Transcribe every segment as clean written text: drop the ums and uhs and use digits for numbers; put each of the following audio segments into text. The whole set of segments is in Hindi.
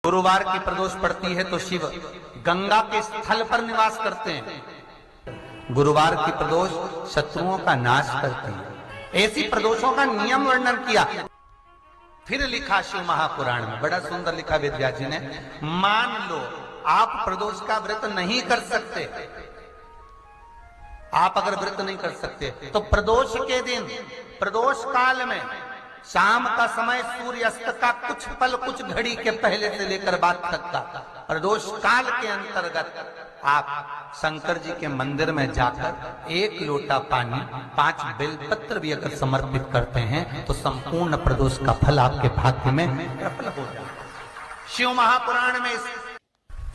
गुरुवार की प्रदोष पड़ती है तो शिव गंगा के स्थल पर निवास करते हैं। गुरुवार की प्रदोष शत्रुओं का नाश करती है। ऐसी प्रदोषों का नियम वर्णन किया। फिर लिखा शिव महापुराण में, बड़ा सुंदर लिखा वेदव्यास जी ने। मान लो आप प्रदोष का व्रत नहीं कर सकते, आप अगर व्रत नहीं कर सकते तो प्रदोष के दिन, प्रदोष काल में शाम का समय सूर्यास्त का कुछ पल, कुछ घड़ी के पहले से लेकर बाद तक का प्रदोष काल के अंतर्गत आप शंकर जी के मंदिर में जाकर 1 लोटा पानी, 5 बेलपत्र भी अगर समर्पित करते हैं तो संपूर्ण प्रदोष का फल आपके भाग्य में प्रबल हो जाए। शिव महापुराण में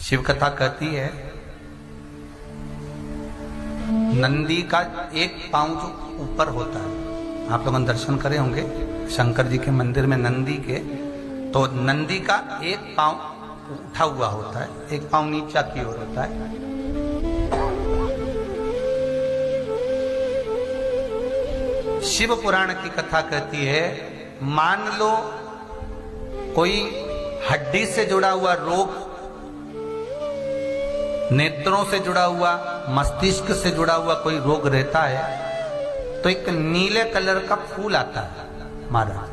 शिव कथा कहती है, नंदी का एक पांव जो ऊपर होता है, आप लोगों ने दर्शन करे होंगे शंकर जी के मंदिर में नंदी के, तो नंदी का एक पांव उठा हुआ होता है, एक पांव नीचा की ओर होता है। शिव पुराण की कथा कहती है, मान लो कोई हड्डी से जुड़ा हुआ रोग, नेत्रों से जुड़ा हुआ, मस्तिष्क से जुड़ा हुआ कोई रोग रहता है तो एक नीले कलर का फूल आता है महाराज,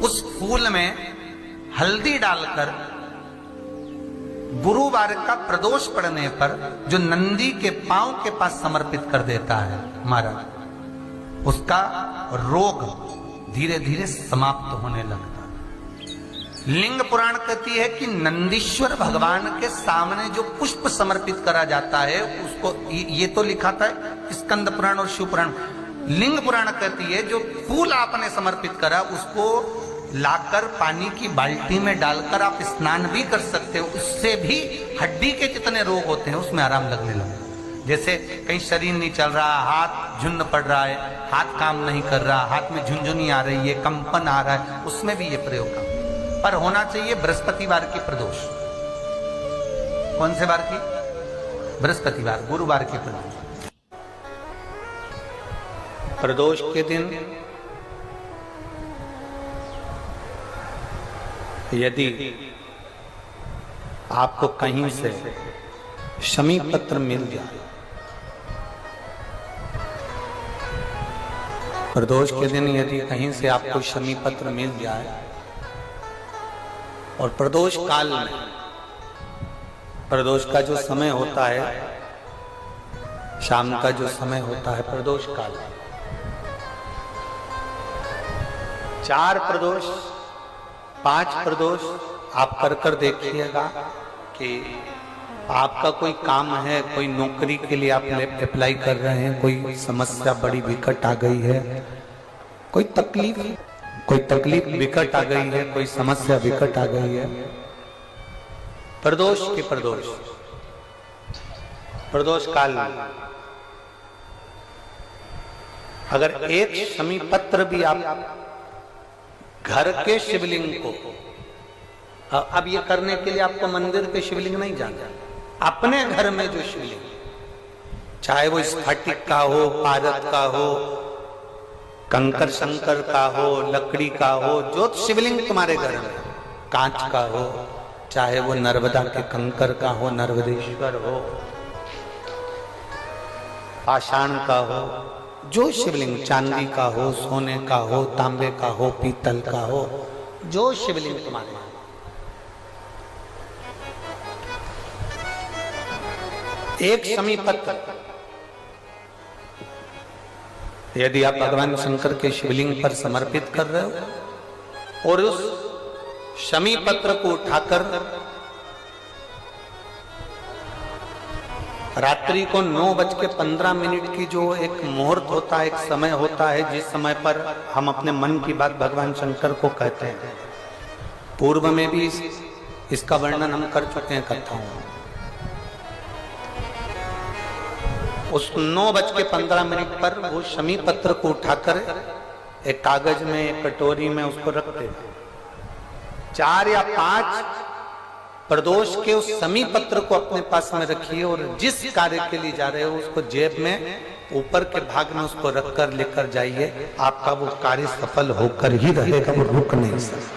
उस फूल में हल्दी डालकर गुरुवार का प्रदोष पड़ने पर जो नंदी के पांव के पास समर्पित कर देता है महाराज, उसका रोग धीरे धीरे समाप्त होने लगता है। लिंग पुराण कहती है कि नंदीश्वर भगवान के सामने जो पुष्प समर्पित करा जाता है उसको, ये तो लिखा था स्कंद पुराण और शिव पुराण। लिंग पुराण कहती है जो फूल आपने समर्पित करा उसको लाकर पानी की बाल्टी में डालकर आप स्नान भी कर सकते हो, उससे भी हड्डी के जितने रोग होते हैं उसमें आराम लगने लगे। जैसे कहीं शरीर नहीं चल रहा, हाथ झुन्न पड़ रहा है, हाथ काम नहीं कर रहा, हाथ में झुनझुनी आ रही है, कंपन आ रहा है, उसमें भी ये प्रयोग का पर होना चाहिए बृहस्पतिवार की प्रदोष। कौन से बार की? बृहस्पतिवार, गुरुवार की प्रदोष। प्रदोष के दिन यदि आपको कहीं से शमी पत्र मिल जाए, प्रदोष के दिन यदि कहीं से आपको शमी पत्र मिल जाए और प्रदोष काल में, प्रदोष का जो समय होता है, शाम का जो समय होता है प्रदोष काल, 4 प्रदोष 5 प्रदोष आप कर देखिएगा कि आपका कोई काम है, कोई नौकरी के लिए आप अप्लाई कर रहे हैं, कोई समस्या बड़ी विकट आ गई है, कोई तकलीफ विकट आ गई है, कोई समस्या विकट आ गई है, प्रदोष के प्रदोष काल में अगर एक शमी पत्र भी आप घर के शिवलिंग को, अब ये करने के लिए आपको मंदिर के शिवलिंग नहीं जाना, अपने घर में जो शिवलिंग, चाहे वो स्फटिक का हो, पारद का हो, कंकर शंकर का हो, लकड़ी का हो, जो शिवलिंग तुम्हारे घर में, कांच का हो, चाहे वो नर्मदा के कंकर का हो, नर्मदेश्वर हो, पाषाण का हो, जो शिवलिंग, चांदी का हो, सोने का हो, तांबे का हो, पीतल का हो, जो शिवलिंग तुम्हारे, एक शमी पत्र यदि आप भगवान शंकर के शिवलिंग पर समर्पित कर रहे हो और उस शमी पत्र को उठाकर रात्रि को 9:15 की जो एक मुहूर्त होता है, एक समय होता है जिस समय पर हम अपने मन की बात भगवान शंकर को कहते हैं, पूर्व में भी इसका वर्णन हम कर चुके हैं कथाओं में। उस 9:15 पर वो शमी पत्र को उठाकर एक कागज में, एक कटोरी में उसको रखते हैं। 4 या 5 प्रदोष के उस शमी पत्र को अपने पास में रखिए और जिस कार्य के लिए जा रहे हो उसको जेब में ऊपर के भाग में उसको रखकर लेकर जाइए, आपका वो कार्य सफल होकर ही रहेगा, वो रुक नहीं सकता।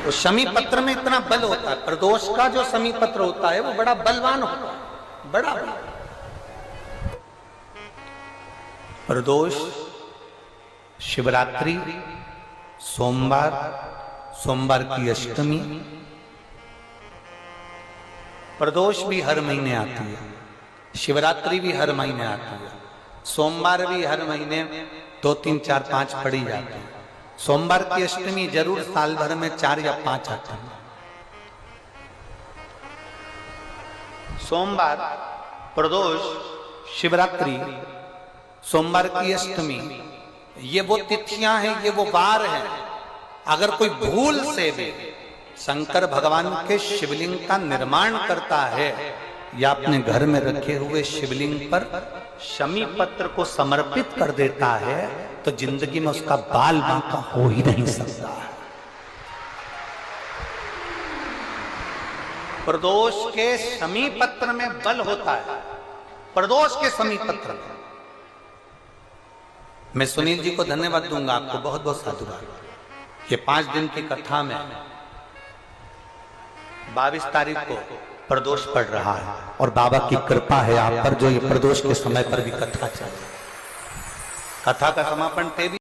तो शमी पत्र में इतना बल होता है, प्रदोष का जो शमी पत्र होता है वो बड़ा बलवान होता है, बड़ा प्रदोष, शिवरात्रि, सोमवार, सोमवार की अष्टमी। प्रदोष भी हर महीने आती है, शिवरात्रि भी हर महीने आती है, सोमवार भी हर महीने 2, 3, 4, 5 पड़ी जाती है। सोमवार की अष्टमी जरूर साल भर में 4 या 5 आती है। सोमवार, प्रदोष, शिवरात्रि, सोमवार की अष्टमी, ये वो तिथियां हैं, ये वो वार हैं। अगर कोई भूल से भी शंकर भगवान के शिवलिंग का निर्माण करता है या अपने घर में रखे हुए शिवलिंग पर शमी पत्र को समर्पित कर देता है तो जिंदगी में उसका बाल बांका हो ही नहीं सकता। प्रदोष के शमी पत्र में बल होता है, प्रदोष के शमी पत्र में। मैं सुनील जी को धन्यवाद दूंगा, आपको बहुत बहुत साधुवाद। ये 5 दिन की कथा में 22 तारीख को प्रदोष पड़ रहा है और बाबा की कृपा है आप पर, जो ये प्रदोष के समय पर भी कथा चल रही है। कथा का समापन